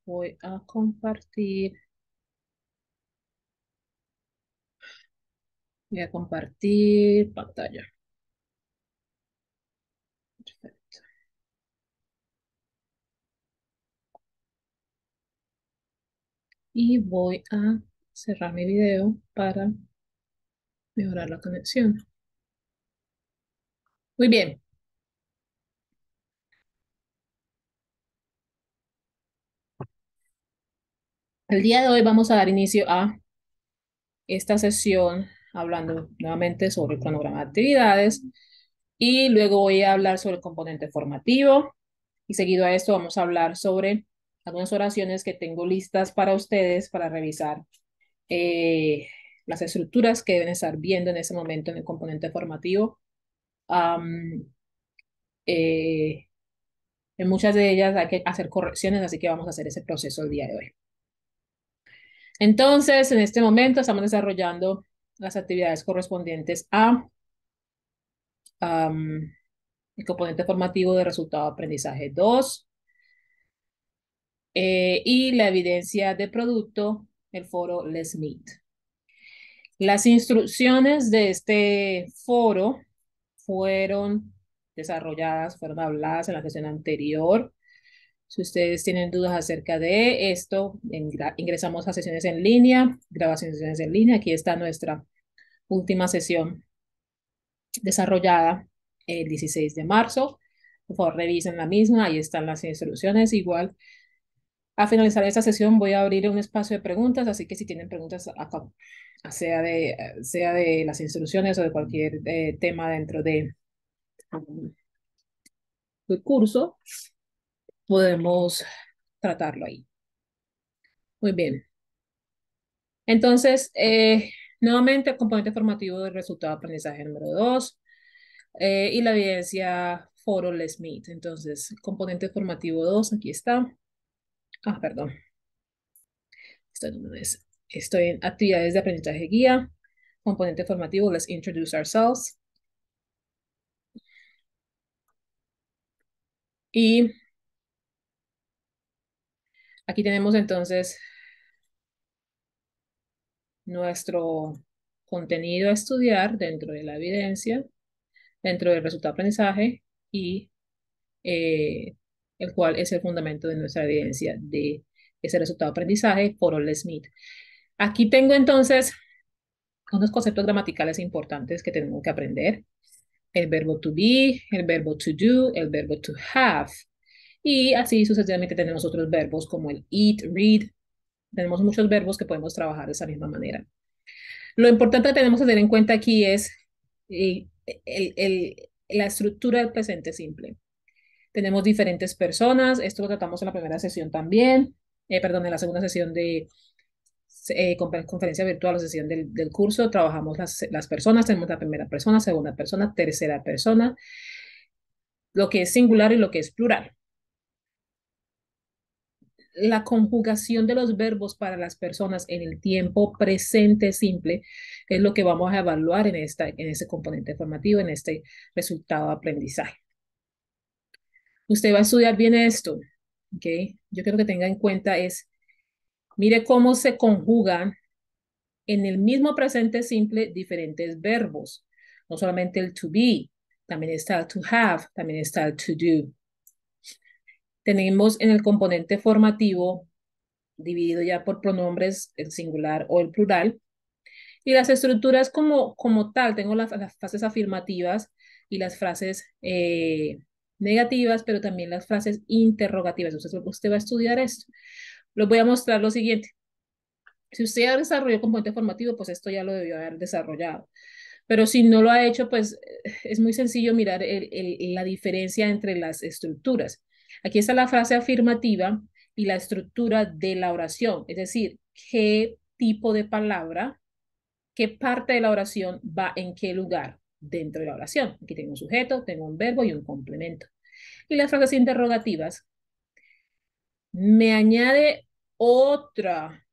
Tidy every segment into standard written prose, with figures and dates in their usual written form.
voy a compartir. Voy a compartir pantalla. Perfecto. Y voy a cerrar mi video para mejorar la conexión. Muy bien. El día de hoy vamos a dar inicio a esta sesión hablando nuevamente sobre el cronograma de actividades y luego voy a hablar sobre el componente formativo y seguido a esto vamos a hablar sobre algunas oraciones que tengo listas para ustedes para revisar eh, las estructuras que deben estar viendo en ese momento en el componente formativo. Um, eh, en muchas de ellas hay que hacer correcciones, así que vamos a hacer ese proceso el día de hoy. Entonces, en este momento estamos desarrollando las actividades correspondientes a um, el componente formativo de resultado de aprendizaje 2 y la evidencia de producto, el foro Let's Meet. Las instrucciones de este foro fueron desarrolladas, fueron habladas en la sesión anterior. Si ustedes tienen dudas acerca de esto, ingresamos a sesiones en línea, grabaciones en línea. Aquí está nuestra última sesión desarrollada el 16 de marzo. Por favor, revisen la misma, ahí están las instrucciones. Igual, a finalizar esta sesión voy a abrir un espacio de preguntas, así que si tienen preguntas acá, sea de las instrucciones o de cualquier tema dentro del curso, podemos tratarlo ahí. Muy bien. Entonces, nuevamente, el componente formativo del resultado de aprendizaje número 2 y la evidencia foro Let's Meet. Entonces, componente formativo 2, aquí está. Ah, perdón. Estoy en actividades de aprendizaje guía. Componente formativo, let's introduce ourselves. Y aquí tenemos entonces nuestro contenido a estudiar dentro de la evidencia, dentro del resultado de aprendizaje y eh, el cual es el fundamento de nuestra evidencia de ese resultado de aprendizaje por Ole Smith. Aquí tengo entonces unos conceptos gramaticales importantes que tenemos que aprender. El verbo to be, el verbo to do, el verbo to have. Y así sucesivamente tenemos otros verbos como el eat, read. Tenemos muchos verbos que podemos trabajar de esa misma manera. Lo importante que tenemos que tener en cuenta aquí es eh, la estructura del presente simple. Tenemos diferentes personas, esto lo tratamos en la primera sesión también, perdón, en la segunda sesión de conferencia virtual o sesión del curso, trabajamos las personas, tenemos la primera persona, segunda persona, tercera persona, lo que es singular y lo que es plural. La conjugación de los verbos para las personas en el tiempo presente simple es lo que vamos a evaluar en este componente formativo, en este resultado de aprendizaje. Usted va a estudiar bien esto, ¿ok? Yo quiero que tenga en cuenta mire cómo se conjugan en el mismo presente simple diferentes verbos. No solamente el to be, también está el to have, también está el to do. Tenemos en el componente formativo dividido ya por pronombres, el singular o el plural. Y las estructuras como tal, tengo las frases afirmativas y las frases negativas, pero también las frases interrogativas. Usted va a estudiar esto. Les voy a mostrar lo siguiente. Si usted ya desarrolló el componente formativo, pues esto ya lo debió haber desarrollado. Pero si no lo ha hecho, pues es muy sencillo mirar la diferencia entre las estructuras. Aquí está la frase afirmativa y la estructura de la oración, es decir, qué tipo de palabra, qué parte de la oración va en qué lugar dentro de la oración. Aquí tengo un sujeto, tengo un verbo y un complemento. Y las frases interrogativas me añade otra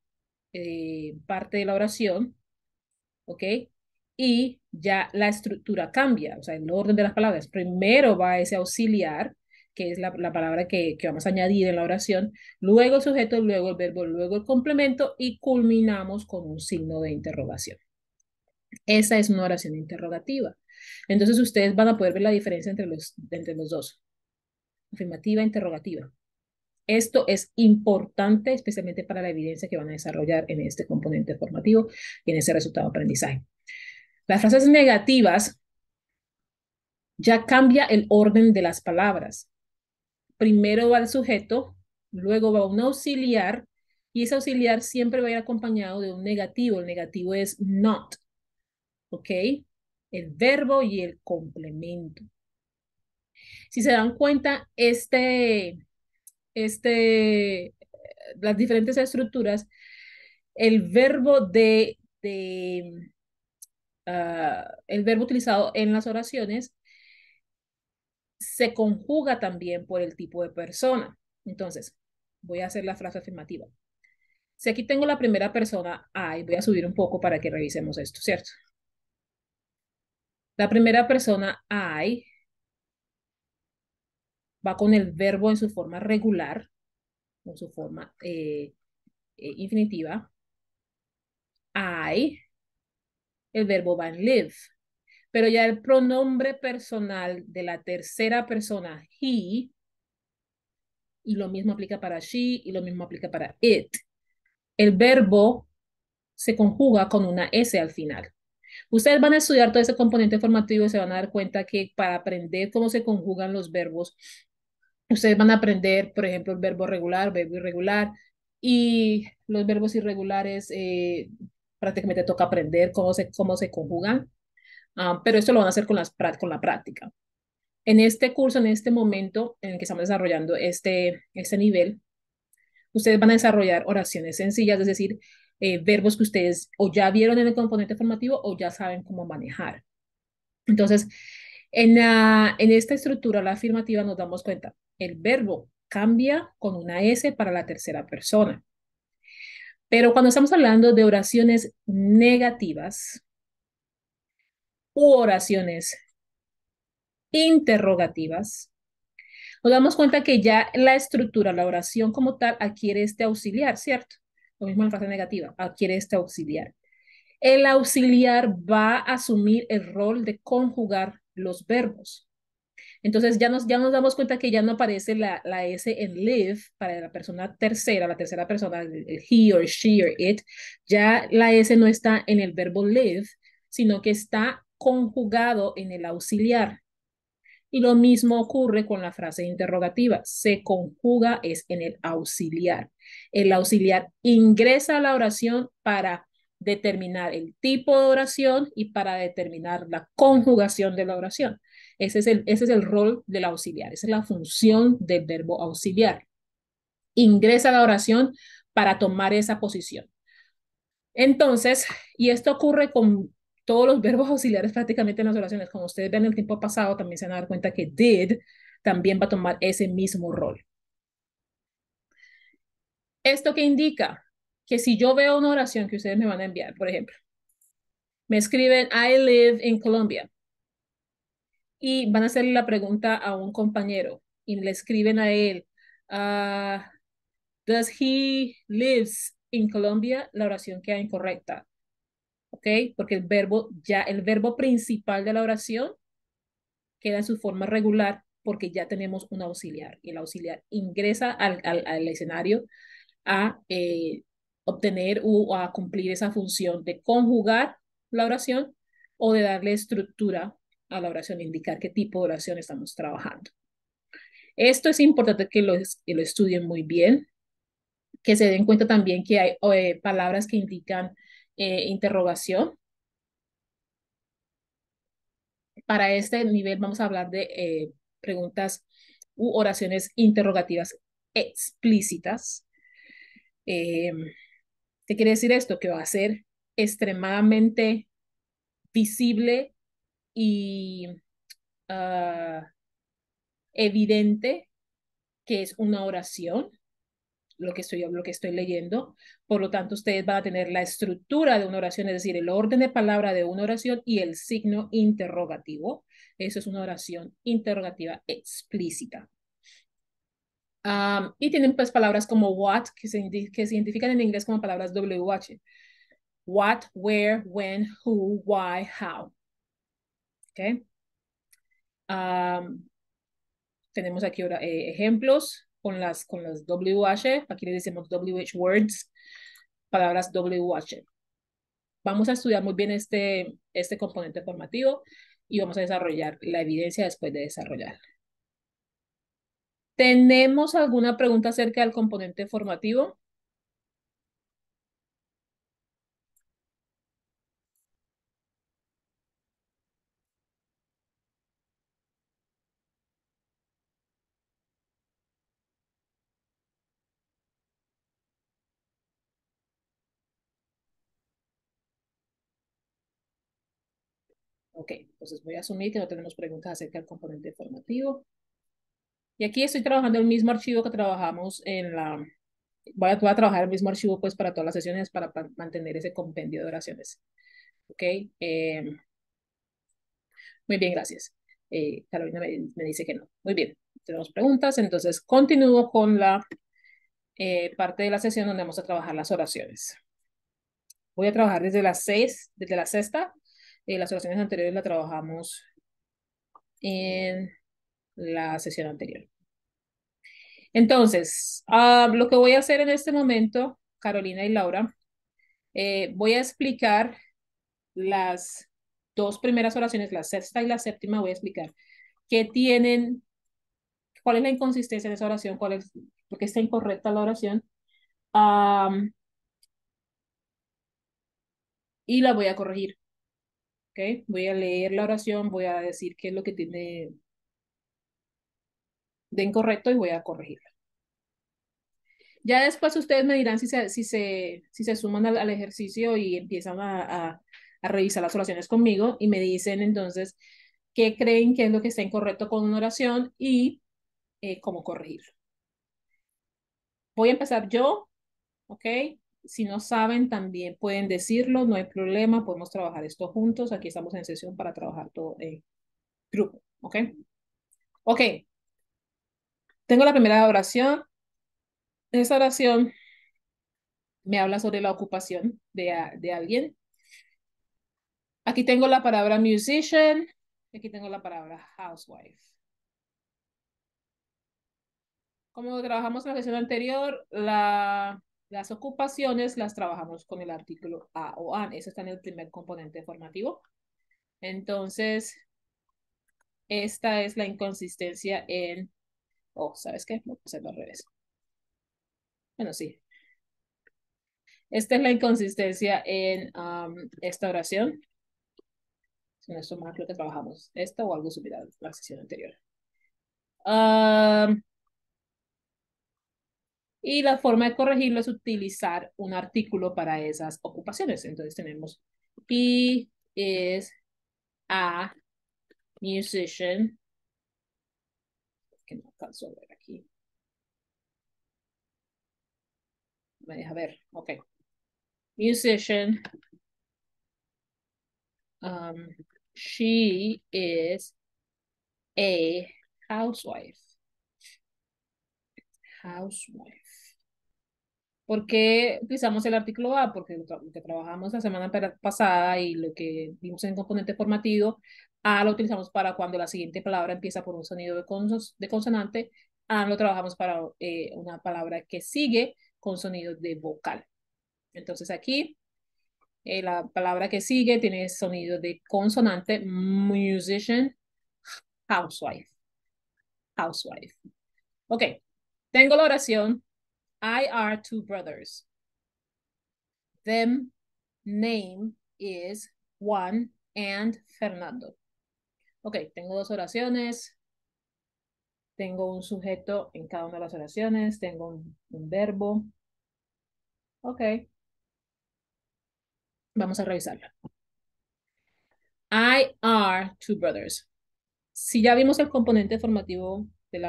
parte de la oración, ¿ok? Y ya la estructura cambia, o sea, el orden de las palabras. Primero va ese auxiliar que es la palabra que vamos a añadir en la oración, luego el sujeto, luego el verbo, luego el complemento y culminamos con un signo de interrogación. Esa es una oración interrogativa. Entonces ustedes van a poder ver la diferencia entre los dos. Afirmativa, interrogativa. Esto es importante, especialmente para la evidencia que van a desarrollar en este componente formativo y en ese resultado de aprendizaje. Las frases negativas ya cambia el orden de las palabras. Primero va el sujeto, luego va un auxiliar, y ese auxiliar siempre va a ir acompañado de un negativo. El negativo es not, ¿ok? El verbo y el complemento. Si se dan cuenta, las diferentes estructuras, el verbo el verbo utilizado en las oraciones se conjuga también por el tipo de persona. Entonces, voy a hacer la frase afirmativa. Si aquí tengo la primera persona, I, voy a subir un poco para que revisemos esto, ¿cierto? La primera persona, I, va con el verbo en su forma regular, en su forma infinitiva. I, el verbo va en live. Pero ya el pronombre personal de la tercera persona, he, y lo mismo aplica para she, y lo mismo aplica para it. El verbo se conjuga con una S al final. Ustedes van a estudiar todo ese componente formativo y se van a dar cuenta que para aprender cómo se conjugan los verbos, ustedes van a aprender, por ejemplo, el verbo regular, verbo irregular, y los verbos irregulares prácticamente toca aprender cómo se conjugan, pero esto lo van a hacer con la práctica. En este curso, en este momento en el que estamos desarrollando este nivel, ustedes van a desarrollar oraciones sencillas, es decir, verbos que ustedes o ya vieron en el componente formativo o ya saben cómo manejar. Entonces, en esta estructura, la afirmativa, nos damos cuenta, el verbo cambia con una S para la tercera persona. Pero cuando estamos hablando de oraciones negativas u oraciones interrogativas, nos damos cuenta que ya la estructura, la oración como tal, adquiere este auxiliar, ¿cierto? Lo mismo en la frase negativa, adquiere este auxiliar. El auxiliar va a asumir el rol de conjugar los verbos. Entonces ya nos damos cuenta que ya no aparece la S en live para la persona tercera, la tercera persona, el he or she or it. Ya la S no está en el verbo live, sino que está conjugado en el auxiliar. Y lo mismo ocurre con la frase interrogativa. Se conjuga es en el auxiliar. El auxiliar ingresa a la oración para determinar el tipo de oración y para determinar la conjugación de la oración. Ese es el rol del auxiliar. Esa es la función del verbo auxiliar. Ingresa a la oración para tomar esa posición. Entonces, y esto ocurre con todos los verbos auxiliares prácticamente en las oraciones. Como ustedes ven en el tiempo pasado, también se van a dar cuenta que did también va a tomar ese mismo rol. ¿Esto qué indica? Que si yo veo una oración que ustedes me van a enviar, por ejemplo, me escriben, I live in Colombia, y van a hacerle la pregunta a un compañero, y le escriben a él, uh, does he lives in Colombia? La oración queda incorrecta. ¿Ok? Porque el verbo principal de la oración queda en su forma regular porque ya tenemos un auxiliar y el auxiliar ingresa al escenario a obtener o a cumplir esa función de conjugar la oración o de darle estructura a la oración, indicar qué tipo de oración estamos trabajando. Esto es importante que lo estudien muy bien, que se den cuenta también que hay palabras que indican interrogación. Para este nivel vamos a hablar de preguntas u oraciones interrogativas explícitas. Eh, ¿Qué quiere decir esto? Que va a ser extremadamente visible y uh, evidente que es una oración, lo que estoy leyendo. Por lo tanto, ustedes van a tener la estructura de una oración, es decir, el orden de palabra de una oración y el signo interrogativo. Eso es una oración interrogativa explícita. Y tienen pues palabras como what, que se identifican en inglés como palabras WH. What, where, when, who, why, how. ¿Ok? Um, Tenemos aquí ahora, ejemplos con las WH. Aquí le decimos WH words, palabras WH. Vamos a estudiar muy bien este componente formativo y vamos a desarrollar la evidencia después de desarrollar. ¿Tenemos alguna pregunta acerca del componente formativo? Ok, entonces voy a asumir que no tenemos preguntas acerca del componente formativo. Y aquí estoy trabajando el mismo archivo que trabajamos en la... voy a trabajar el mismo archivo pues para todas las sesiones para mantener ese compendio de oraciones. Ok, muy bien, gracias. Carolina me dice que no. Muy bien, tenemos preguntas, entonces continúo con la parte de la sesión donde vamos a trabajar las oraciones. Voy a trabajar desde las 6, desde la sexta. Las oraciones anteriores las trabajamos en la sesión anterior. Entonces, lo que voy a hacer en este momento, Carolina y Laura, voy a explicar las dos primeras oraciones, la sexta y la séptima, voy a explicar qué tienen, cuál es la inconsistencia en esa oración, por qué está incorrecta la oración, y la voy a corregir. ¿Ok? Voy a leer la oración, voy a decir qué es lo que tiene de incorrecto y voy a corregirla. Ya después ustedes me dirán si se suman al ejercicio y empiezan a revisar las oraciones conmigo y me dicen entonces qué creen que es lo que está incorrecto con una oración y cómo corregirlo. Voy a empezar yo, ¿ok? Si no saben, también pueden decirlo, no hay problema, podemos trabajar esto juntos. Aquí estamos en sesión para trabajar todo en grupo, ¿ok? Ok, tengo la primera oración. Esta oración me habla sobre la ocupación de alguien. Aquí tengo la palabra musician, aquí tengo la palabra housewife. Como trabajamos en la sesión anterior, las ocupaciones las trabajamos con el artículo a o an. Eso está en el primer componente formativo. Entonces, esta es la inconsistencia en... Oh, ¿sabes qué? Voy a hacerlo al revés. Bueno, sí. Esta es la inconsistencia en esta oración. Si no esto más lo que trabajamos. Esto o algo similar a la sesión anterior. Um, Y la forma de corregirlo es utilizar un artículo para esas ocupaciones. Entonces tenemos he is a musician, que no alcanzo a ver aquí. Me deja ver, ok. Musician. Um, she is a housewife. Housewife. ¿Por qué utilizamos el artículo a? Porque lo que trabajamos la semana pasada y lo que vimos en el componente formativo, a lo utilizamos para cuando la siguiente palabra empieza por un sonido de consonante, a lo trabajamos para una palabra que sigue con sonido de vocal. Entonces aquí la palabra que sigue tiene sonido de consonante, musician, housewife, housewife. Ok, tengo la oración, I are two brothers. Them name is Juan and Fernando. Ok, tengo dos oraciones, tengo un sujeto en cada una de las oraciones, tengo un verbo. Ok, vamos a revisarla. I are two brothers. Si ya vimos el componente formativo de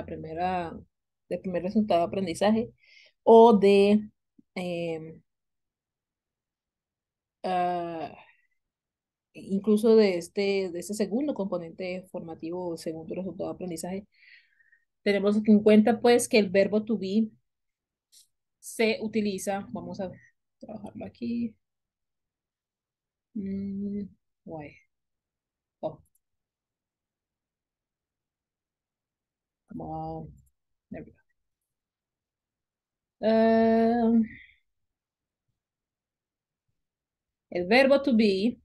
del primer resultado de aprendizaje o eh, uh, incluso de este segundo componente formativo, segundo resultado de aprendizaje, Tenemos en cuenta pues que el verbo to be se utiliza, vamos a trabajarlo aquí. Why? Oh, come on. There we go. El verbo to be,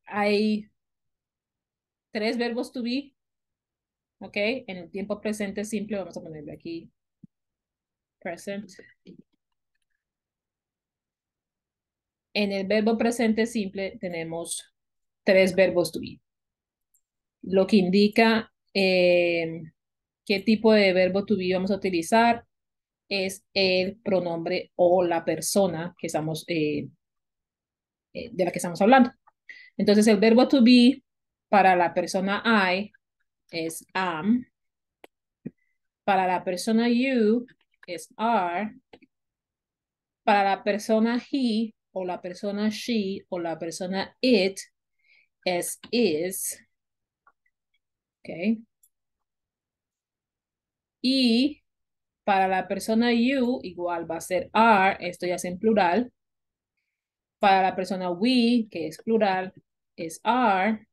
hay tres verbos to be, ¿ok? En el tiempo presente simple, vamos a ponerle aquí present. En el verbo presente simple tenemos tres verbos to be, lo que indica qué tipo de verbo to be vamos a utilizar es el pronombre o la persona que estamos, de la que estamos hablando. Entonces, el verbo to be para la persona I es am, para la persona you es are, para la persona he o la persona she o la persona it es is, ¿ok? Y para la persona you igual va a ser are, esto ya es en plural. Para la persona we, que es plural, es are.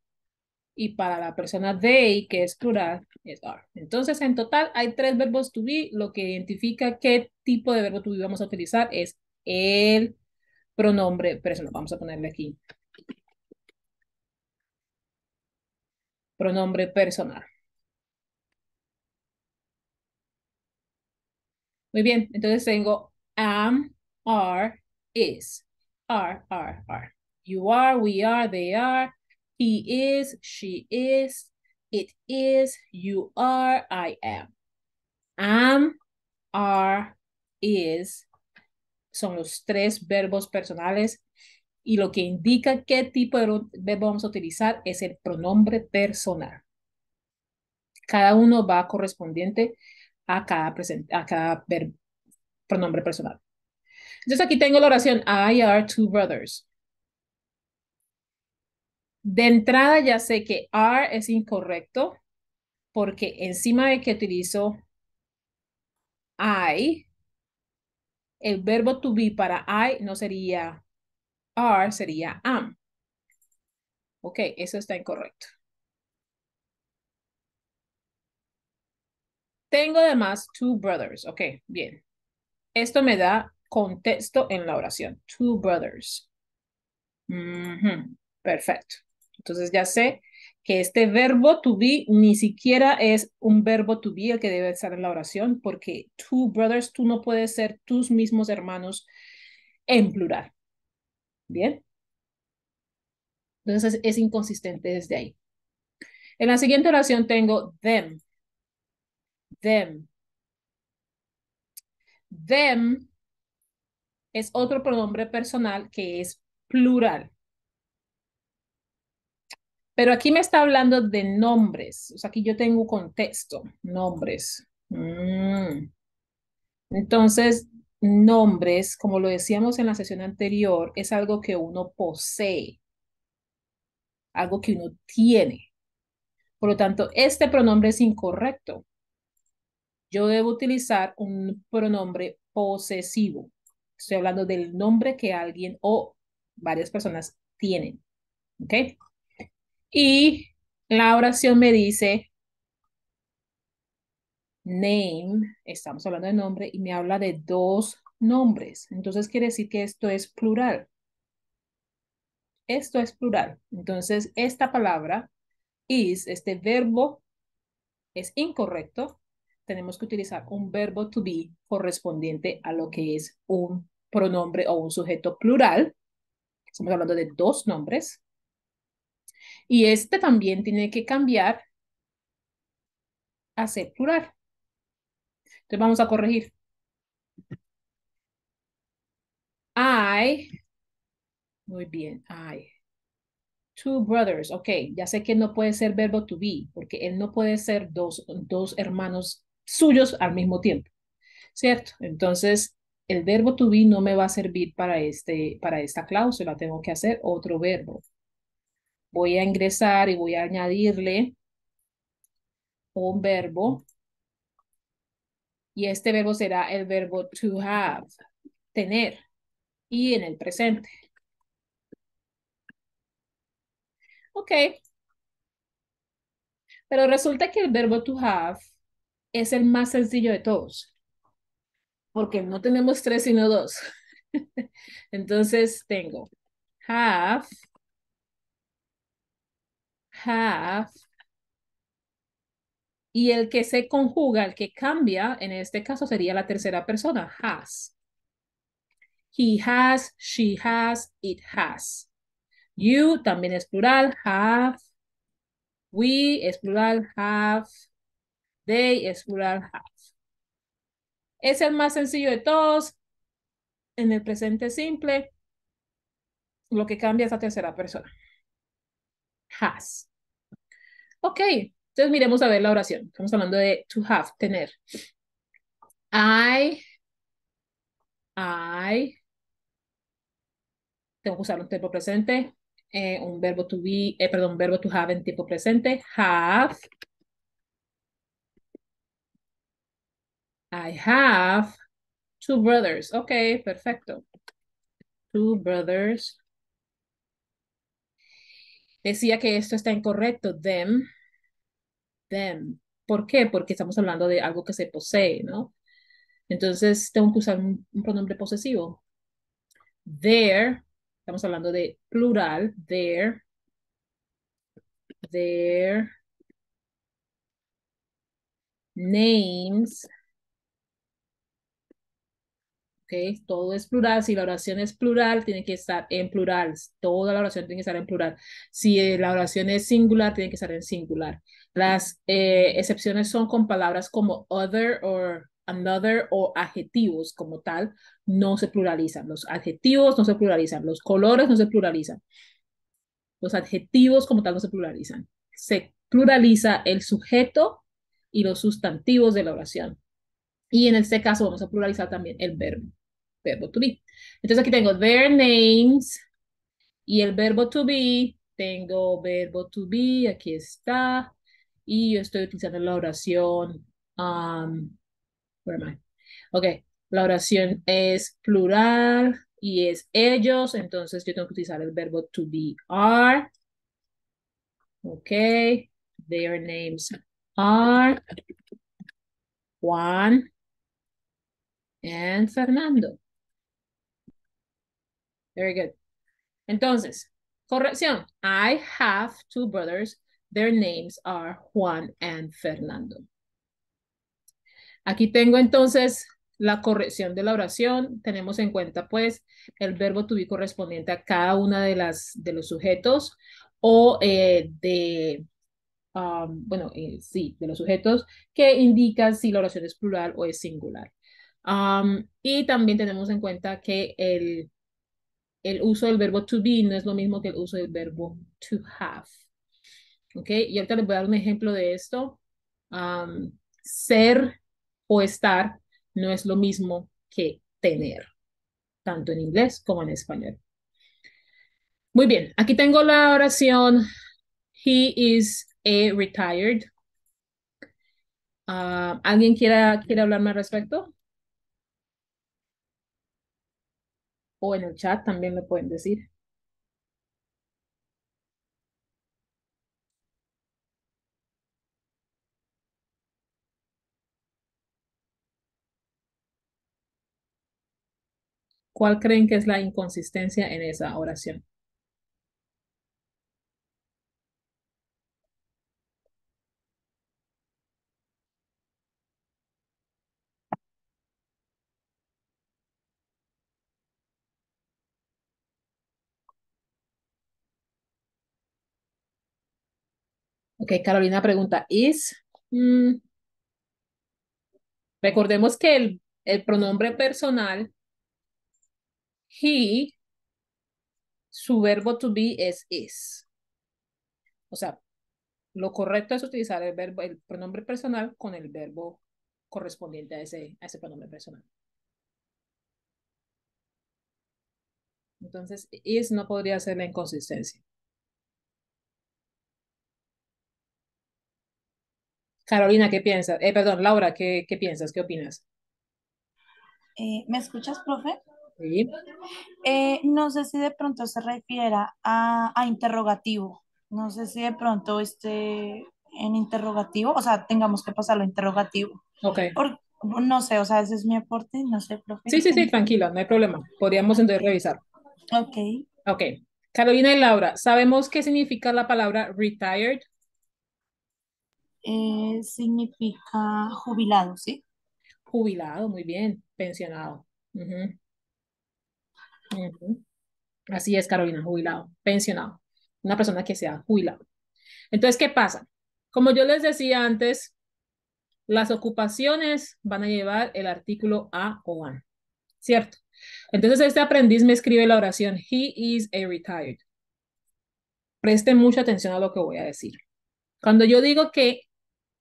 Y para la persona they, que es plural, es are. Entonces, en total hay tres verbos to be. Lo que identifica qué tipo de verbo to be vamos a utilizar es el pronombre personal. Vamos a ponerle aquí. Pronombre personal. Muy bien. Entonces tengo am, are, is. Are. You are, we are, they are. He is, she is, it is, you are, I am. Am, are, is, son los tres verbos personales y lo que indica qué tipo de verbo vamos a utilizar es el pronombre personal. Cada uno va correspondiente a cada pronombre personal. Entonces aquí tengo la oración I are two brothers. De entrada ya sé que are es incorrecto porque encima de que utilizo I, el verbo to be para I no sería are, sería am. Ok, eso está incorrecto. Tengo además two brothers. Ok, bien. Esto me da contexto en la oración. Two brothers. Perfecto. Entonces ya sé que este verbo to be ni siquiera es un verbo to be el que debe estar en la oración, porque two brothers, tú no puedes ser tus mismos hermanos en plural. Bien. Entonces es inconsistente desde ahí. En la siguiente oración tengo them. Them. Them es otro pronombre personal que es plural. Pero aquí me está hablando de nombres. O sea, aquí yo tengo contexto, nombres. Entonces, nombres, como lo decíamos en la sesión anterior, es algo que uno posee, algo que uno tiene. Por lo tanto, este pronombre es incorrecto. Yo debo utilizar un pronombre posesivo. Estoy hablando del nombre que alguien o varias personas tienen. ¿Ok? Y la oración me dice name, estamos hablando de nombre, y me habla de dos nombres. Entonces quiere decir que esto es plural. Esto es plural. Entonces, esta palabra is, este verbo es incorrecto. Tenemos que utilizar un verbo to be correspondiente a lo que es un pronombre o un sujeto plural. Estamos hablando de dos nombres. Y este también tiene que cambiar a ser plural. Entonces vamos a corregir. I, muy bien, I. Two brothers, ok, ya sé que no puede ser verbo to be, porque él no puede ser dos hermanos suyos al mismo tiempo, ¿cierto? Entonces, el verbo to be no me va a servir para esta cláusula, tengo que hacer otro verbo. Voy a ingresar y voy a añadirle un verbo y este verbo será el verbo to have, tener, y en el presente. Ok, pero resulta que el verbo to have es el más sencillo de todos, porque no tenemos tres sino dos. Entonces tengo have, have, y el que se conjuga, el que cambia, en este caso sería la tercera persona, has. He has, she has, it has. You también es plural, have. We es plural, have. They es plural, have. Es el más sencillo de todos. En el presente simple, lo que cambia es la tercera persona. Has. Ok, entonces miremos a ver la oración. Estamos hablando de to have, tener. I, tengo que usar un tiempo presente, un verbo to be, perdón, un verbo to have en tiempo presente. Have. I have two brothers. Ok, perfecto. Two brothers. Decía que esto está incorrecto. Them. ¿Por qué? Porque estamos hablando de algo que se posee, ¿no? Entonces tengo que usar un pronombre posesivo. Their, estamos hablando de plural, their names, ¿ok? Todo es plural. Si la oración es plural, tiene que estar en plural. Toda la oración tiene que estar en plural. Si la oración es singular, tiene que estar en singular. Las excepciones son con palabras como other o another o adjetivos como tal, no se pluralizan. Los adjetivos no se pluralizan. Los colores no se pluralizan. Los adjetivos como tal no se pluralizan. Se pluraliza el sujeto y los sustantivos de la oración. Y en este caso vamos a pluralizar también el verbo to be. Entonces aquí tengo their names y el verbo to be. Tengo verbo to be, aquí está. Y yo estoy utilizando la oración. Where am I? Ok, la oración es plural y es ellos. Entonces yo tengo que utilizar el verbo to be are. Ok, their names are Juan and Fernando. Very good. Entonces, corrección. I have two brothers. Their names are Juan and Fernando. Aquí tengo entonces la corrección de la oración. Tenemos en cuenta pues el verbo to be correspondiente a cada una de los sujetos o bueno, sí, de los sujetos que indican si la oración es plural o es singular. Y también tenemos en cuenta que el uso del verbo to be no es lo mismo que el uso del verbo to have. ¿Ok? Y ahorita les voy a dar un ejemplo de esto. Ser o estar no es lo mismo que tener, tanto en inglés como en español. Muy bien, aquí tengo la oración. He is a retired. ¿Alguien quiere hablarme al respecto? O en el chat también me pueden decir. ¿Cuál creen que es la inconsistencia en esa oración? Ok, Carolina pregunta, ¿is? Mm, recordemos que el pronombre personal, he, su verbo to be es is. O sea, lo correcto es utilizar el verbo, el pronombre personal con el verbo correspondiente a ese pronombre personal. Entonces, is no podría ser la inconsistencia. Carolina, ¿qué piensas? Perdón, Laura, ¿qué piensas? ¿Qué opinas? ¿Me escuchas, profe? Sí. No sé si de pronto se refiera a interrogativo. No sé si de pronto esté en interrogativo, o sea, tengamos que pasarlo a interrogativo. Ok. No sé, o sea, ese es mi aporte, no sé, profe. Sí, sí, sí, tranquila, no hay problema. Podríamos entonces Ok, revisar. ok. Ok. Carolina y Laura, ¿sabemos qué significa la palabra retired? Significa jubilado, ¿sí? Jubilado, muy bien. Pensionado. Ujú, ujú. Así es, Carolina, jubilado, pensionado. Una persona que sea jubilado. Entonces, ¿qué pasa? Como yo les decía antes, las ocupaciones van a llevar el artículo a o an, ¿cierto? Entonces, este aprendiz me escribe la oración, he is a retired. Presten mucha atención a lo que voy a decir. Cuando yo digo que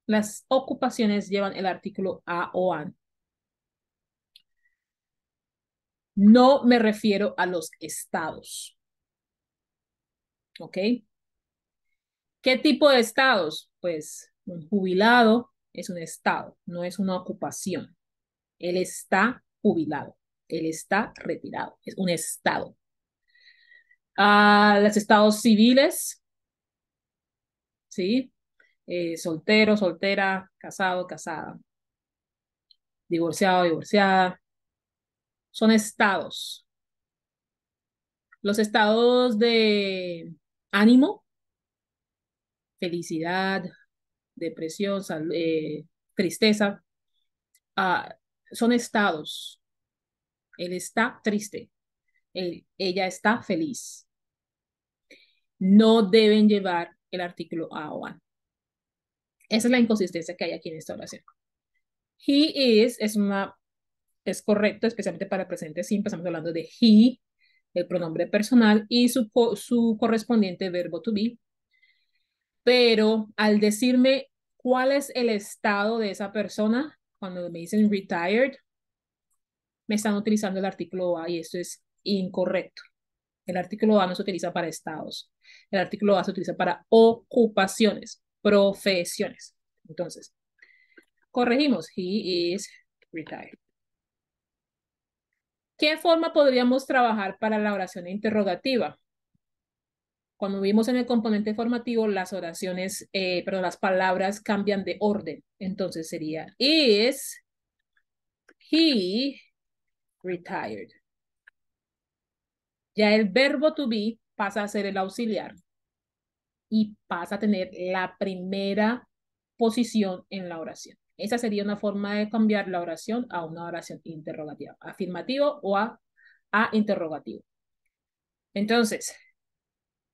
las ocupaciones llevan el artículo a o an, no me refiero a los estados, ¿ok? ¿Qué tipo de estados? Pues un jubilado es un estado, no es una ocupación. Él está jubilado, él está retirado, es un estado. Los estados civiles, ¿sí? Soltero, soltera, casado, casada, divorciado, divorciada, son estados. Los estados de ánimo, felicidad, depresión, tristeza, ah, son estados. Él está triste, ella está feliz. No deben llevar el artículo a o an. Esa es la inconsistencia que hay aquí en esta oración. He es correcto, especialmente para el presente simple. Estamos hablando de he, el pronombre personal y su correspondiente verbo to be. Pero al decirme cuál es el estado de esa persona, cuando me dicen retired, me están utilizando el artículo a y esto es incorrecto. El artículo a no se utiliza para estados. El artículo a se utiliza para ocupaciones, profesiones. Entonces, corregimos. He is retired. ¿Qué forma podríamos trabajar para la oración interrogativa? Cuando vimos en el componente formativo, las oraciones, perdón, las palabras cambian de orden. Entonces sería, is he retired? Ya el verbo to be pasa a ser el auxiliar y pasa a tener la primera posición en la oración. Esa sería una forma de cambiar la oración a una oración interrogativa, afirmativo o a interrogativo. Entonces,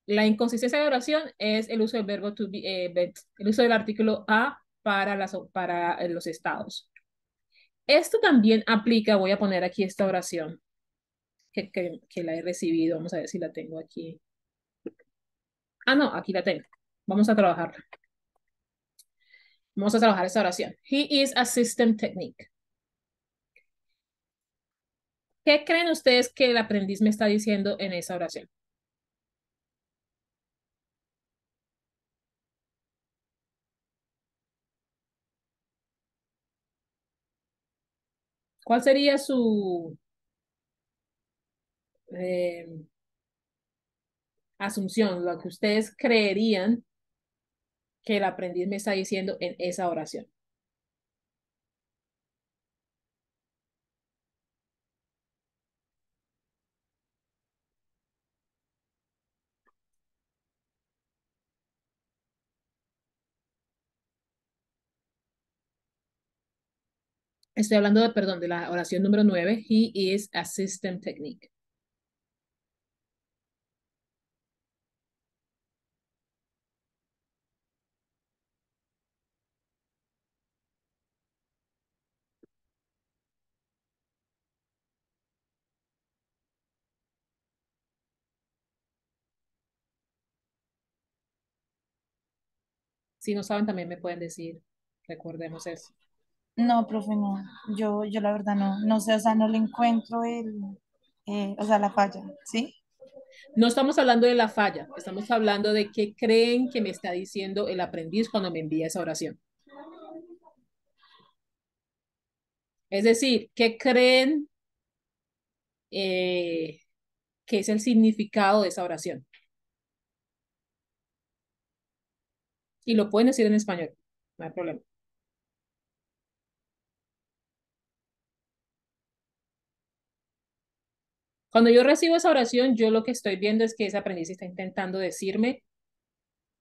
la inconsistencia de oración es el uso del verbo to be, el uso del artículo a para los estados. Esto también aplica, voy a poner aquí esta oración que la he recibido, vamos a ver si la tengo aquí. Ah, no, aquí la tengo. Vamos a trabajarla. Vamos a trabajar esta oración. He is a system technique. ¿Qué creen ustedes que el aprendiz me está diciendo en esa oración? ¿Cuál sería su eh, asunción, lo que ustedes creerían que el aprendiz me está diciendo en esa oración? Estoy hablando de, perdón, de la oración número 9. He is a system technique. Si no saben, también me pueden decir. Recordemos eso. No, profe, no. Yo la verdad no sé, o sea, no le encuentro o sea, la falla, ¿sí? No estamos hablando de la falla, estamos hablando de qué creen que me está diciendo el aprendiz cuando me envía esa oración. Es decir, ¿qué creen eh, que es el significado de esa oración? Y lo pueden decir en español, no hay problema. Cuando yo recibo esa oración, yo lo que estoy viendo es que ese aprendiz está intentando decirme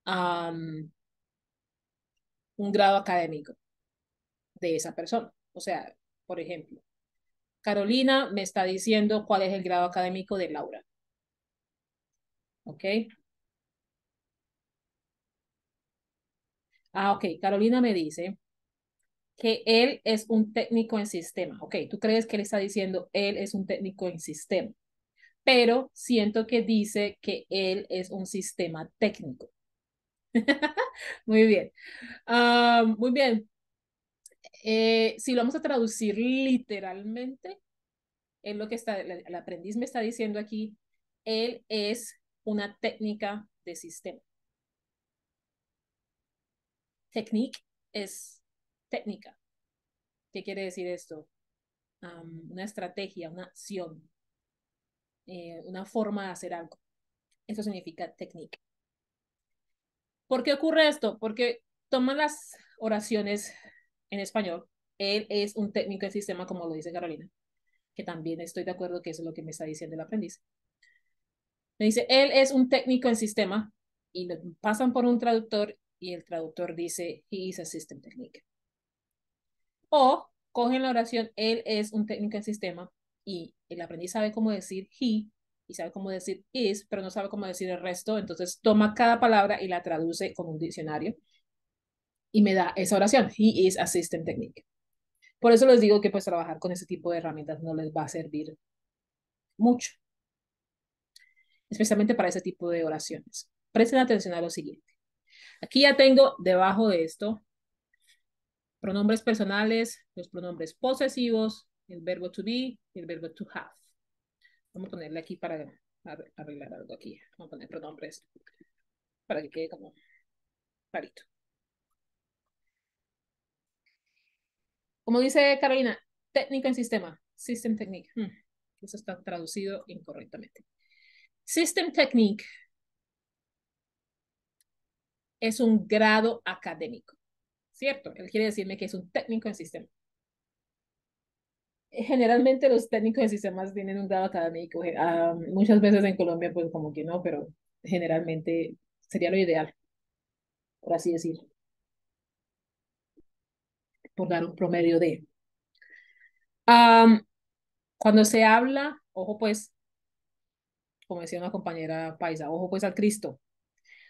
um, un grado académico de esa persona. O sea, por ejemplo, Carolina me está diciendo cuál es el grado académico de Laura. ¿Ok? Ah, ok. Carolina me dice que él es un técnico en sistema. Ok, tú crees que él está diciendo él es un técnico en sistema, pero siento que dice que él es un sistema técnico. Muy bien. Muy bien. Si lo vamos a traducir literalmente, es lo que está, el aprendiz me está diciendo aquí, él es una técnica de sistema. Technique es técnica. ¿Qué quiere decir esto? Una estrategia, una acción, una forma de hacer algo. Eso significa technique. ¿Por qué ocurre esto? Porque toman las oraciones en español. Él es un técnico de sistema, como lo dice Carolina, que también estoy de acuerdo que eso es lo que me está diciendo el aprendiz. Me dice, él es un técnico en sistema y lo pasan por un traductor y el traductor dice, he is a system technique. O cogen la oración, él es un técnico en sistema y el aprendiz sabe cómo decir he y sabe cómo decir is, pero no sabe cómo decir el resto, entonces toma cada palabra y la traduce con un diccionario y me da esa oración, he is a system technique. Por eso les digo que pues trabajar con ese tipo de herramientas no les va a servir mucho, especialmente para ese tipo de oraciones. Presten atención a lo siguiente. Aquí ya tengo debajo de esto pronombres personales, los pronombres posesivos, el verbo to be y el verbo to have. Vamos a ponerle aquí para arreglar algo aquí. Vamos a poner pronombres para que quede como clarito. Como dice Carolina, técnico en sistema, system technique. Eso está traducido incorrectamente. System technique es un grado académico, ¿cierto? Él quiere decirme que es un técnico en sistema. Generalmente los técnicos en sistemas tienen un grado académico. Muchas veces en Colombia, pues como que no, pero generalmente sería lo ideal, por así decirlo, por dar un promedio de. Um, Cuando se habla, ojo pues, como decía una compañera paisa, ojo pues al Cristo.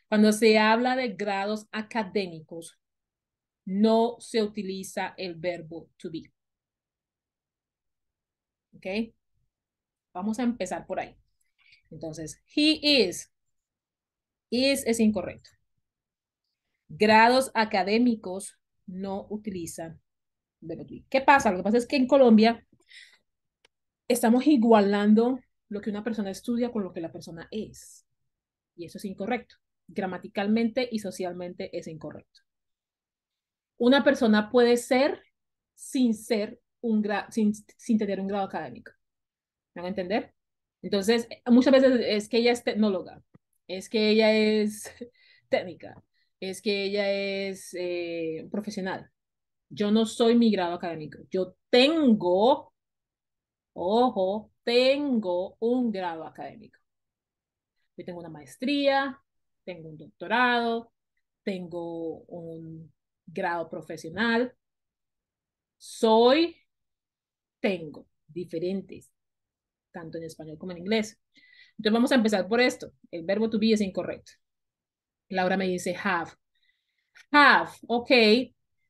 Cuando se habla de grados académicos, no se utiliza el verbo to be. ¿Ok? Vamos a empezar por ahí. Entonces, he is es incorrecto. Grados académicos no utilizan verbo to be. ¿Qué pasa? Lo que pasa es que en Colombia estamos igualando lo que una persona estudia con lo que la persona es. Y eso es incorrecto. Gramaticalmente y socialmente es incorrecto. Una persona puede ser sin ser sin tener un grado académico. ¿Me van a entender? Entonces, muchas veces es que ella es tecnóloga, es que ella es técnica, es que ella es profesional. Yo no soy mi grado académico. Yo tengo, ojo, tengo un grado académico. Yo tengo una maestría, tengo un doctorado, tengo un grado profesional. Soy, tengo, diferentes, tanto en español como en inglés. Entonces vamos a empezar por esto. El verbo to be es incorrecto. Laura me dice have. Have, ok.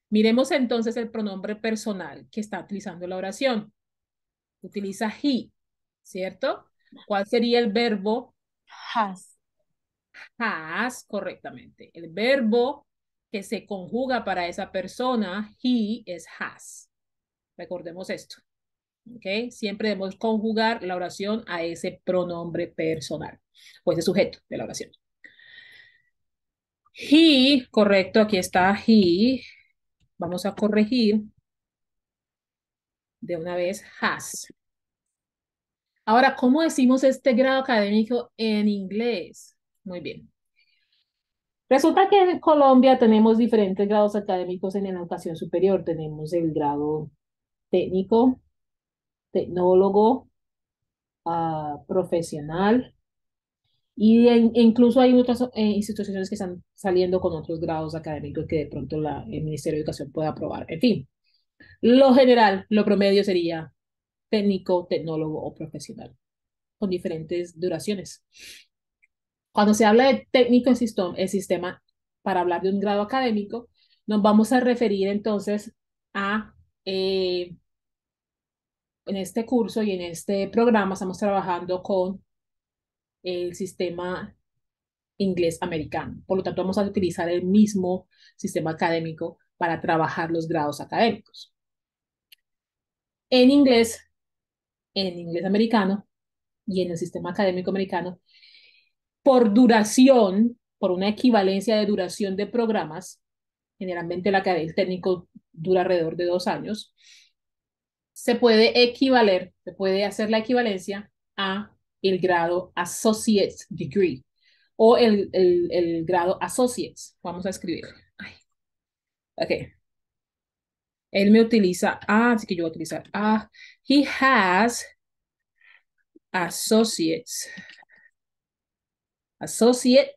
Miremos entonces el pronombre personal que está utilizando la oración. Utiliza he, ¿cierto? ¿Cuál sería el verbo Has. has correctamente? El verbo que se conjuga para esa persona, he es has. Recordemos esto. ¿Ok? Siempre debemos conjugar la oración a ese pronombre personal o ese sujeto de la oración. He, correcto, aquí está he. Vamos a corregir. De una vez, has. Ahora, ¿cómo decimos este grado académico en inglés? Muy bien. Resulta que en Colombia tenemos diferentes grados académicos en la educación superior. Tenemos el grado técnico, tecnólogo, profesional y incluso hay otras instituciones que están saliendo con otros grados académicos que de pronto el Ministerio de Educación pueda aprobar. En fin, lo general, lo promedio sería técnico, tecnólogo o profesional, con diferentes duraciones. Cuando se habla de técnico en el sistema, para hablar de un grado académico, nos vamos a referir entonces a, eh, en este curso y en este programa estamos trabajando con el sistema inglés americano. Por lo tanto, vamos a utilizar el mismo sistema académico para trabajar los grados académicos. En inglés, en inglés americano y en el sistema académico americano, por duración, por una equivalencia de duración de programas, generalmente el técnico dura alrededor de 2 años, se puede hacer la equivalencia a el grado Associate Degree o el grado Associates. Vamos a escribir. Ay, ok. Él me utiliza, así que yo voy a utilizar, he has associates. Associate,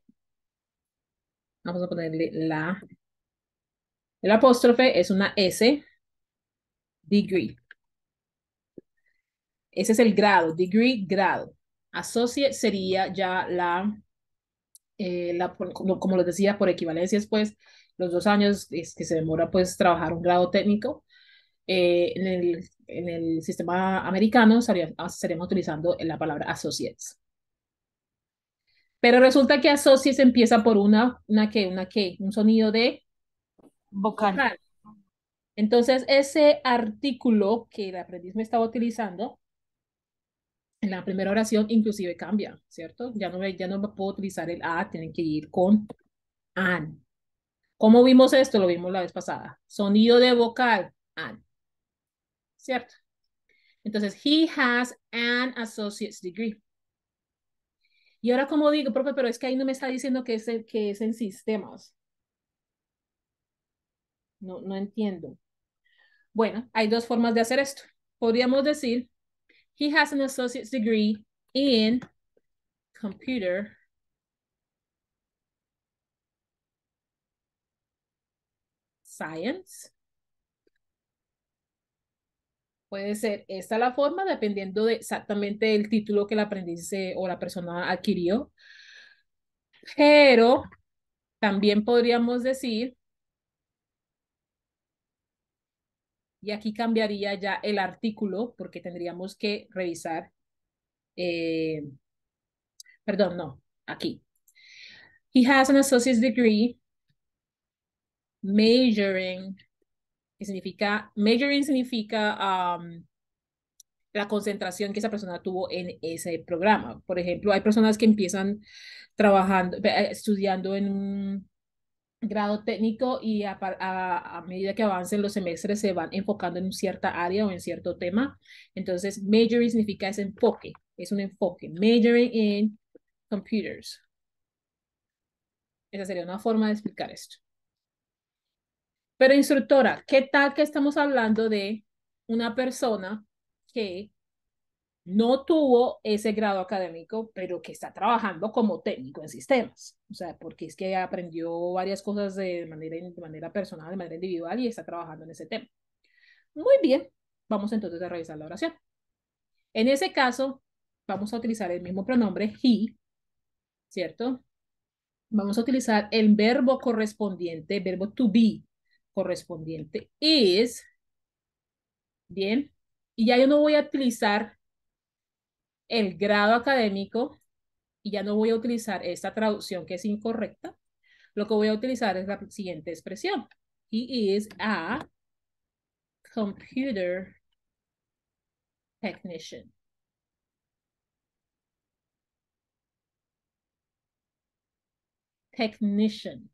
vamos a ponerle el apóstrofe es una S, degree. Ese es el grado, degree, grado. Associate sería ya como les decía, por equivalencia después, los 2 años es que se demora pues trabajar un grado técnico. En el sistema americano estaríamos utilizando la palabra associates. Pero resulta que associates empieza por un sonido de Vocal. vocal. Entonces, ese artículo que el aprendiz me estaba utilizando en la primera oración inclusive cambia, ¿cierto? Ya no me puedo utilizar el a, tienen que ir con an. ¿Cómo vimos esto? Lo vimos la vez pasada. Sonido de vocal, an, ¿cierto? Entonces, he has an associate's degree. Y ahora, como digo, profe, pero es que ahí no me está diciendo que es en sistemas. No, no entiendo. Bueno, hay dos formas de hacer esto. Podríamos decir, he has an associate's degree in computer science. Puede ser esta la forma, dependiendo de exactamente el título que el aprendiz o la persona adquirió. Pero también podríamos decir, y aquí cambiaría ya el artículo, porque tendríamos que revisar, eh, perdón, no, aquí. He has an associate's degree majoring, majoring significa la concentración que esa persona tuvo en ese programa. Por ejemplo, hay personas que empiezan trabajando, estudiando en un grado técnico y a medida que avancen los semestres se van enfocando en cierta área o en cierto tema. Entonces, majoring significa ese enfoque, es un enfoque. Majoring in computers. Esa sería una forma de explicar esto. Pero instructora, ¿qué tal que estamos hablando de una persona que no tuvo ese grado académico, pero que está trabajando como técnico en sistemas? O sea, porque es que aprendió varias cosas de manera personal, de manera individual y está trabajando en ese tema. Muy bien, vamos entonces a revisar la oración. En ese caso, vamos a utilizar el mismo pronombre he, ¿cierto? Vamos a utilizar el verbo correspondiente, verbo to be correspondiente is, bien, y ya yo no voy a utilizar el grado académico y ya no voy a utilizar esta traducción que es incorrecta. Lo que voy a utilizar es la siguiente expresión. He is a computer technician. Technician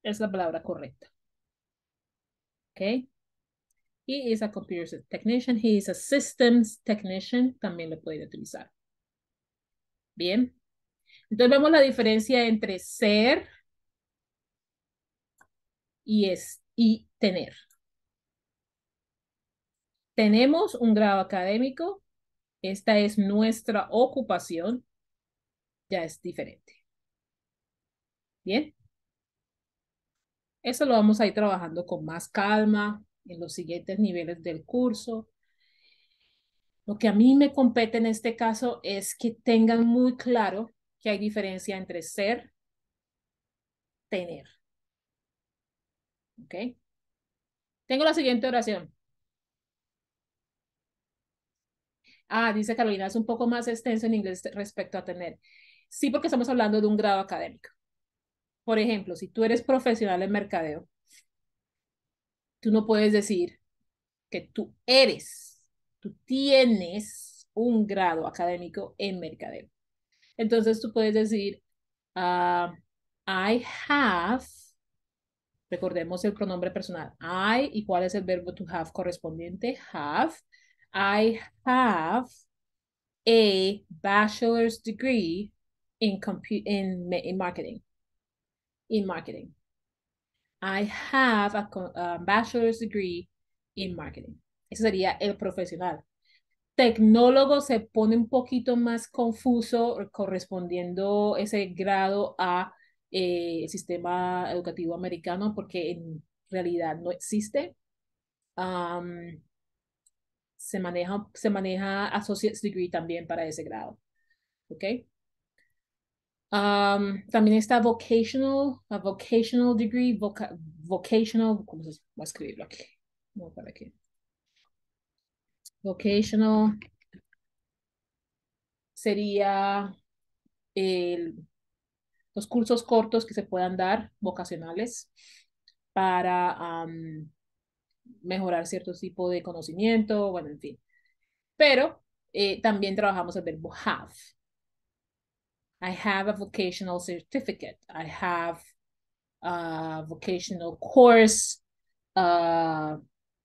es la palabra correcta. ¿Ok? He is a computer technician. He is a systems technician. También lo pueden utilizar. Bien. Entonces vemos la diferencia entre ser y tener. Tenemos un grado académico. Esta es nuestra ocupación. Ya es diferente. Bien. Eso lo vamos a ir trabajando con más calma en los siguientes niveles del curso. Lo que a mí me compete en este caso es que tengan muy claro que hay diferencia entre ser, tener. ¿Ok? Tengo la siguiente oración. Dice Carolina, es un poco más extenso en inglés respecto a tener. Sí, porque estamos hablando de un grado académico. Por ejemplo, si tú eres profesional en mercadeo, tú no puedes decir que tú tienes un grado académico en mercadeo. Entonces tú puedes decir, uh, I have, recordemos el pronombre personal, I, ¿y cuál es el verbo to have correspondiente? Have. I have a bachelor's degree in marketing. In marketing. I have a bachelor's degree in marketing. Ese sería el profesional. Tecnólogo se pone un poquito más confuso correspondiendo ese grado a el sistema educativo americano porque en realidad no existe. Um, se maneja associate's degree también para ese grado. ¿Ok? También está a vocational degree, vocational, ¿cómo se va a escribirlo aquí? No, para aquí. Vocational sería el los cursos cortos que se puedan dar, vocacionales, para mejorar cierto tipo de conocimiento, bueno, en fin. Pero también trabajamos el verbo have. I have a vocational certificate. I have a vocational course,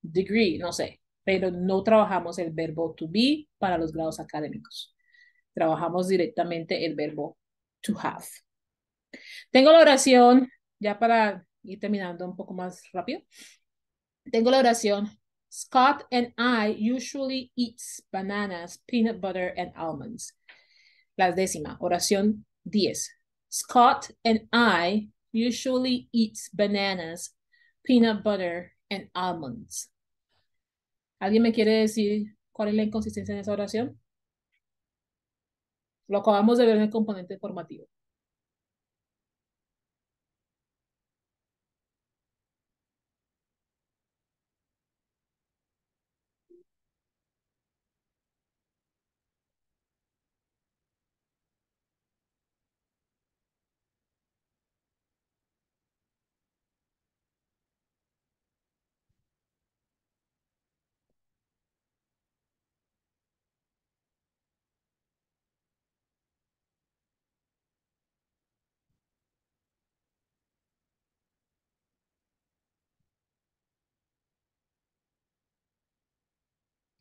degree, no sé, pero no trabajamos el verbo to be para los grados académicos. Trabajamos directamente el verbo to have. Tengo la oración, ya para ir terminando un poco más rápido. Tengo la oración. Scott and I usually eat bananas, peanut butter, and almonds. La décima, oración 10. Scott and I usually eat bananas, peanut butter, and almonds. ¿Alguien me quiere decir cuál es la inconsistencia en esa oración? Lo acabamos de ver en el componente formativo.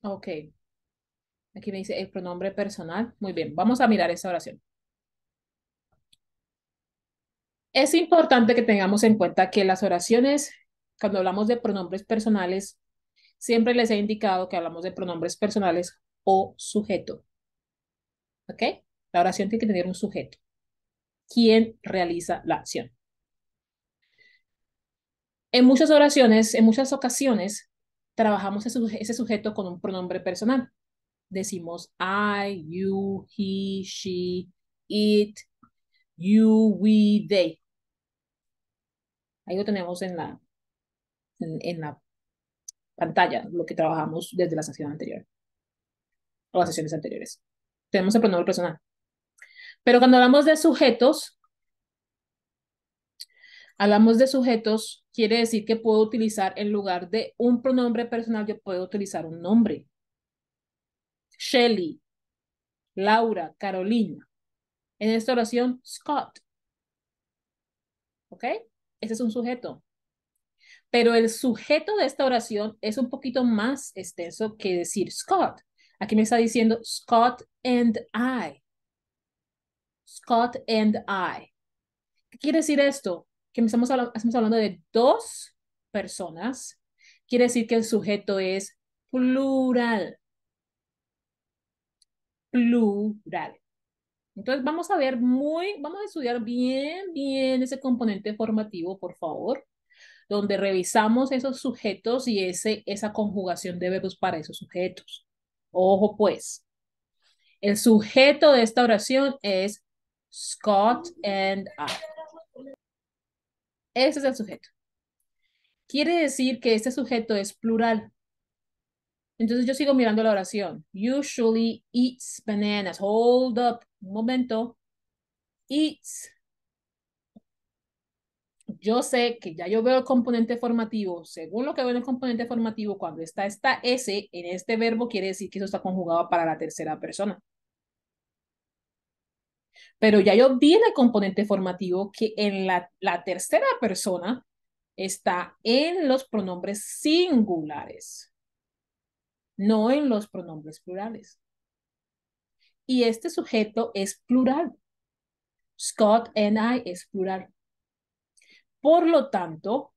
Ok. Aquí me dice el pronombre personal. Muy bien, vamos a mirar esa oración. Es importante que tengamos en cuenta que las oraciones, cuando hablamos de pronombres personales, siempre les he indicado que hablamos de pronombres personales o sujeto. ¿Ok? La oración tiene que tener un sujeto. ¿Quién realiza la acción? En muchas oraciones, en muchas ocasiones, trabajamos ese sujeto con un pronombre personal. Decimos I, you, he, she, it, you, we, they. Ahí lo tenemos en la pantalla, lo que trabajamos desde la sesión anterior o las sesiones anteriores. Tenemos el pronombre personal. Pero cuando hablamos de sujetos, quiere decir que puedo utilizar en lugar de un pronombre personal, yo puedo utilizar un nombre. Shelly, Laura, Carolina. En esta oración, Scott. ¿Ok? Ese es un sujeto. Pero el sujeto de esta oración es un poquito más extenso que decir Scott. Aquí me está diciendo Scott and I. Scott and I. ¿Qué quiere decir esto? Que estamos hablando de dos personas. Quiere decir que el sujeto es plural. Plural. Entonces vamos a estudiar bien ese componente formativo, por favor, donde revisamos esos sujetos y esa conjugación de verbos para esos sujetos. Ojo, pues, el sujeto de esta oración es Scott and I. Ese es el sujeto. Quiere decir que este sujeto es plural. Entonces yo sigo mirando la oración. Usually eats bananas. Hold up. Un momento. Eats. Yo sé que ya yo veo el componente formativo. Según lo que veo en el componente formativo, cuando está esta S en este verbo, quiere decir que eso está conjugado para la tercera persona. Pero ya yo vi en el componente formativo que en la tercera persona está en los pronombres singulares, no en los pronombres plurales. Y este sujeto es plural. Scott and I es plural. Por lo tanto,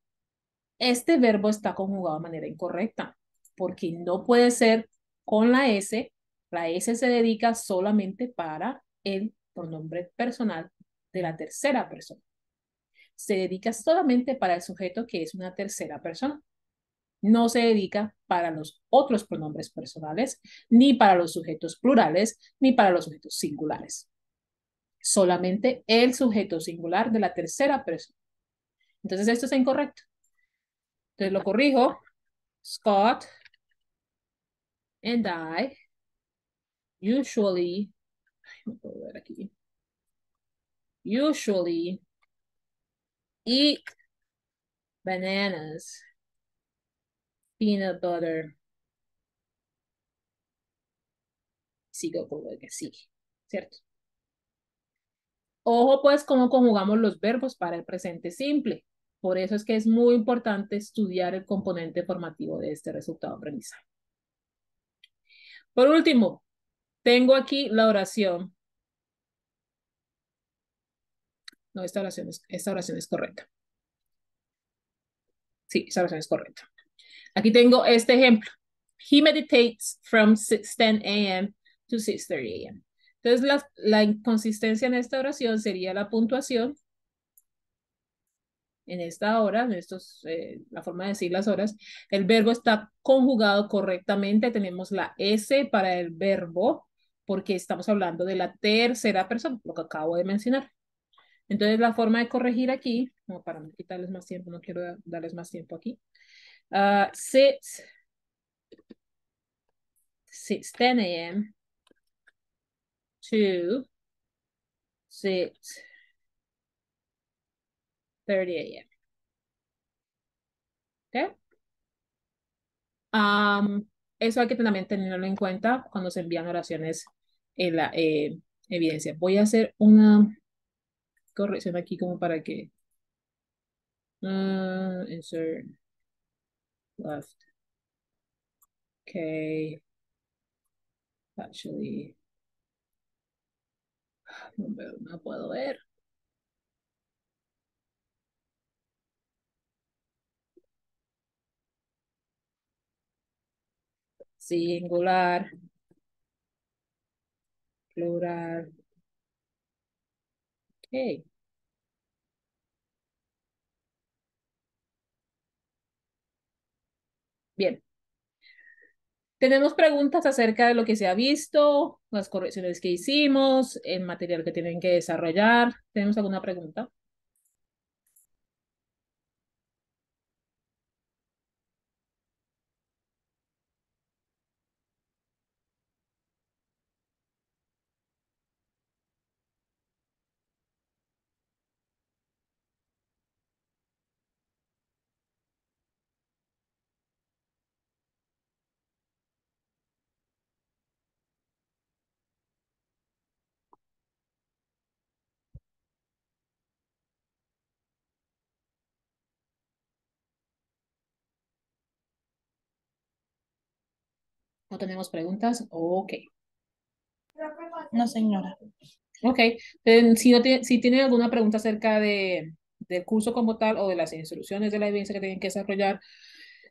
este verbo está conjugado de manera incorrecta, porque no puede ser con la S. La S se dedica solamente para el pronombre personal de la tercera persona. Se dedica solamente para el sujeto que es una tercera persona. No se dedica para los otros pronombres personales, ni para los sujetos plurales, ni para los sujetos singulares. Solamente el sujeto singular de la tercera persona. Entonces esto es incorrecto. Entonces lo corrijo. Scott and I usually, no puedo ver aquí, usually eat bananas, peanut butter. Sigo con lo que sigue, ¿cierto? Ojo pues cómo conjugamos los verbos para el presente simple. Por eso es que es muy importante estudiar el componente formativo de este resultado de aprendizaje. Por último, tengo aquí la oración. No, esta oración es correcta. Sí, esta oración es correcta. Aquí tengo este ejemplo. He meditates from 6:10 a.m. to 6:30 a.m. Entonces, la inconsistencia en esta oración sería la puntuación en esta hora, la forma de decir las horas. El verbo está conjugado correctamente. Tenemos la S para el verbo porque estamos hablando de la tercera persona, lo que acabo de mencionar. Entonces, la forma de corregir aquí, como para no quitarles más tiempo, no quiero darles más tiempo aquí. 6:10 a.m. to 6:30 a.m. ¿Okay? Eso hay que también tenerlo en cuenta cuando se envían oraciones en la evidencia. Voy a hacer una corrección aquí como para que insert left. Okay. Actually, no puedo ver. Singular, plural. Okay. Bien. Tenemos preguntas acerca de lo que se ha visto, las correcciones que hicimos, el material que tienen que desarrollar. ¿Tenemos alguna pregunta? ¿No tenemos preguntas? Ok. No, señora. Ok. Si, no si tienen alguna pregunta acerca del curso como tal o de las instrucciones de la evidencia que tienen que desarrollar,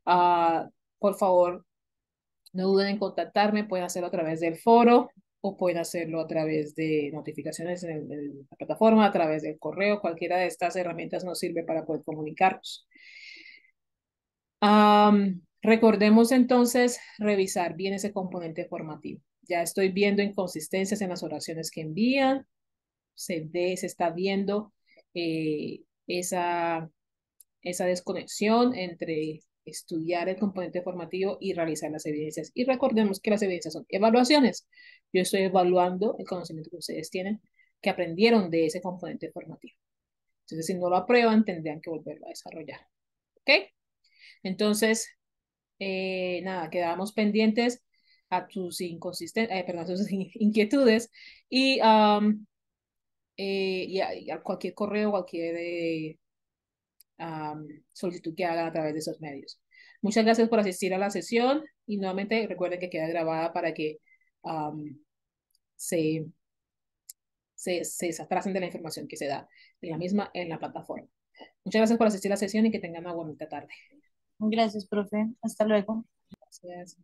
ah, por favor, no duden en contactarme. Pueden hacerlo a través del foro o pueden hacerlo a través de notificaciones en la plataforma, a través del correo. Cualquiera de estas herramientas nos sirve para poder comunicarnos. Recordemos entonces revisar bien ese componente formativo. Ya estoy viendo inconsistencias en las oraciones que envían. Se está viendo esa, esa desconexión entre estudiar el componente formativo y realizar las evidencias. Y recordemos que las evidencias son evaluaciones. Yo estoy evaluando el conocimiento que ustedes tienen, que aprendieron de ese componente formativo. Entonces, si no lo aprueban, tendrían que volverlo a desarrollar. ¿Ok? Entonces, nada, quedábamos pendientes a tus perdón, a tus inquietudes y, y a cualquier correo, cualquier solicitud que hagan a través de esos medios. Muchas gracias por asistir a la sesión y nuevamente recuerden que queda grabada para que um, se, se atrasen de la información que se da en la misma en la plataforma. Muchas gracias por asistir a la sesión y que tengan una bonita tarde. Gracias, profe. Hasta luego. Gracias.